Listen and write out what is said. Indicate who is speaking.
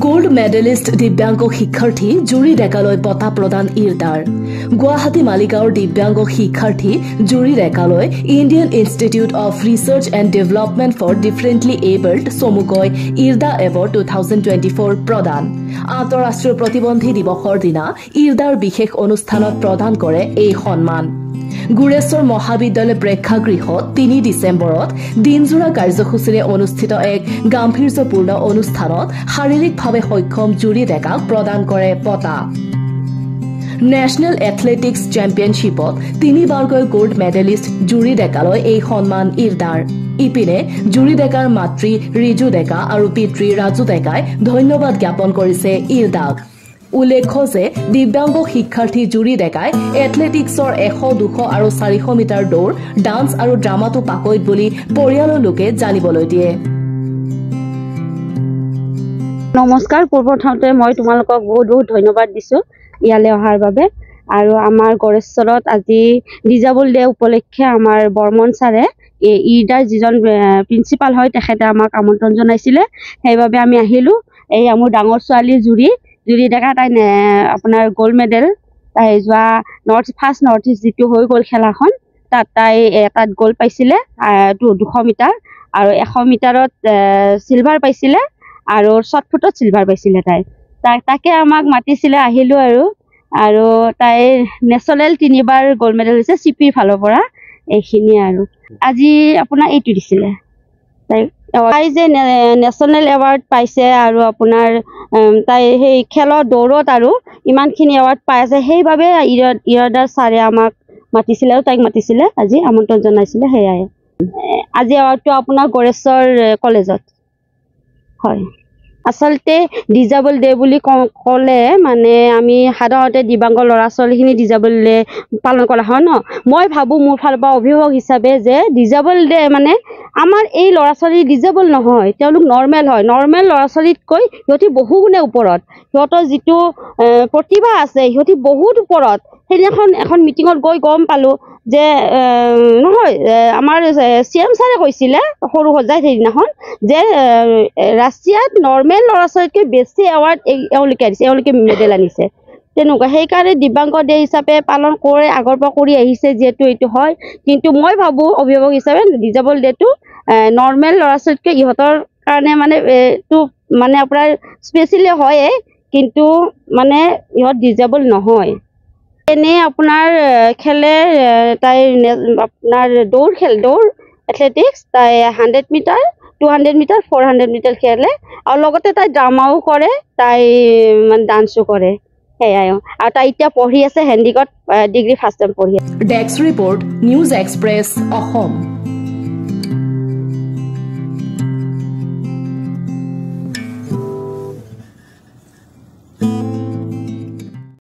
Speaker 1: gold medallist দিব্যাংগ শিক্ষাৰ্থী জুৰি ডেকালৈ বঁটা প্ৰদান ইৰদাৰ গুৱাহাটী মালিগাঁৱৰ দিব্যাংগ শিক্ষাৰ্থী জুৰি ডেকালৈ Indian Institute of Research and Development for Differently Abled চমুকৈ ইৰদা এৱাৰ্ড 2024 প্ৰদান আন্তঃৰাষ্ট্ৰীয় প্ৰতিবন্ধী দিৱসৰ দিনা ইৰদাৰ বিশেষ অনুষ্ঠানত প্ৰদান কৰে এই সন্মান গুৰেশ্বৰ মহাবিদ্যালয় প্ৰেক্ষাগৃহত 3 ডিচেম্বৰত দিনজোৰা কাৰ্যসূচীৰে অনুষ্ঠিত এক গাম্ভীৰ্যপূৰ্ণ অনুষ্ঠানত শাৰীৰিকভাৱে সক্ষম জুৰি ডেকাক প্ৰদান কৰে বঁটা নেশ্যনেল এথলেটিক্স চেম্পিয়নশ্বিপত 3বাৰকৈ গোল্ড মেডেলিষ্ট জুৰি ডেকালৈ এই সন্মান ইৰদাৰ ইপিনে জুৰি ডেকাৰ মাতৃ ৰিজু ডেকা আৰু পিতৃ ৰাজু ডেকাই ধন্যবাদ জ্ঞাপন কৰিছে ইৰদাক উল্লেখ্য যে দিব্যাংগ শিক্ষাৰ্থী জুৰি ডেকাই এথলেটিক্সৰ 100, 200 আৰু 400 মিটাৰ দৌৰ ডান্স আৰু ড্ৰামাটো পাকৈত বুলি পৰিয়ালৰ লোকে জানিবলৈ দিয়ে
Speaker 2: নমস্কাৰ প্ৰথমতে মই তোমালোকক বহুত ধন্যবাদ দিছো ইয়ালে অহাৰ বাবে আৰু আমাৰ গৰেশ্বৰত আজি ডিজাবল ডে উপলক্ষে আমাৰ বৰ্মন ছাৰে ইৰদাৰ যিজন প্ৰিন্সিপাল হয় তেখেতে আমাক আমন্ত্ৰণ জনাইছিলে সেইবাবে আমি আহিলো এই আমাৰ ডাঙৰ ছোৱালী জুৰি ডেকা তাই আপোনাৰ গোল্ড মেডেল তাই যোৱা ফাৰ্ষ্ট নৰ্থ ইষ্ট যিটো হৈ গ'ল খেলাখন তাই এটাত গোল্ড পাইছিলে 200 মিটাৰ আৰু 100 মিটাৰত চিলভাৰ পাইছিলে আৰু শ্বট ফুটত চিলভাৰ পাইছিলে তাকে আমাক মাতিছিলে আহিলো আৰু তাই নেশ্যনেল 3বাৰ গোল্ড মেডেল হৈছে চিপিৰ ফালৰ পৰা এইখিনি আৰু আজি আপোনাৰ এইটো দিছিলে তাই যে নেশ্যনেল এৱাৰ্ড পাইছে আৰু আপোনাৰ তাই সেই খেলৰ দৌৰত আৰু ইমানখিনি এৱাৰ্ড পাই আছে সেইবাবে ইৰদাৰ ছাৰে আমাক মাতিছিলে আৰু তাইক মাতিছিলে আজি আমন্ত্ৰণ জনাইছিলে সেয়াই আজি এৱাৰ্ডটো আপোনাৰ গৰেশ্বৰ কলেজত হয় আচলতে ডিজাবল ডে বুলি ক'লে মানে আমি সাধাৰণতে দিব্যাংগ ল'ৰা ছোৱালীখিনি ডিজাবল ডে পালন কৰা হয় ন মই ভাবোঁ মোৰ ফালৰ পৰা অভিভাৱক হিচাপে যে ডিজাবল ডে মানে আমাৰ এই ল'ৰা ছোৱালী ডিজাবল নহয় তেওঁলোক নৰ্মেল হয় নৰ্মেল ল'ৰা ছোৱালীতকৈ সিহঁতি বহু গুণে ওপৰত সিহঁতৰ যিটো প্ৰতিভা আছে সিহঁতি বহুত ওপৰত সেইদিনাখন এখন মিটিঙত গৈ গম পালোঁ যে নহয় আমাৰ CM ছাৰে কৈছিলে সৰু সজাই সেইদিনাখন যে ৰাছিয়াত নৰ্মেল ল'ৰা ছোৱালীতকৈ বেছি এৱাৰ্ড এওঁলোকে আনিছে এওঁলোকে মেডেল আনিছে তেনেকুৱা সেইকাৰণে দিব্যাংগ ডে হিচাপে পালন কৰে আগৰ পৰা কৰি আহিছে যিহেতু এইটো হয় কিন্তু মই ভাবোঁ অভিভাৱক হিচাপে ডিজাবল ডেটো নৰ্মেল ল'ৰা ছোৱালীতকৈ ইহঁতৰ কাৰণে মানে এইটো মানে আপোনাৰ স্পেচিয়েলি হয়ে কিন্তু মানে ইহঁত ডিজাবল নহয় এনে আপোনাৰ খেলে তাই আপোনাৰ দৌৰ এথলেটিক্স তাই 100 মিটাৰ 200 মিটাৰ 400 মিটাৰ খেলে আৰু লগতে তাই ড্ৰামাও কৰে তাই মানে ডান্সো কৰে সেয়াই আৰু তাই এতিয়া পঢ়ি আছে হেণ্ডিকত ডিগ্ৰী ফাৰ্ষ্ট টাইম পঢ়ি আছে
Speaker 1: desk report news express Assam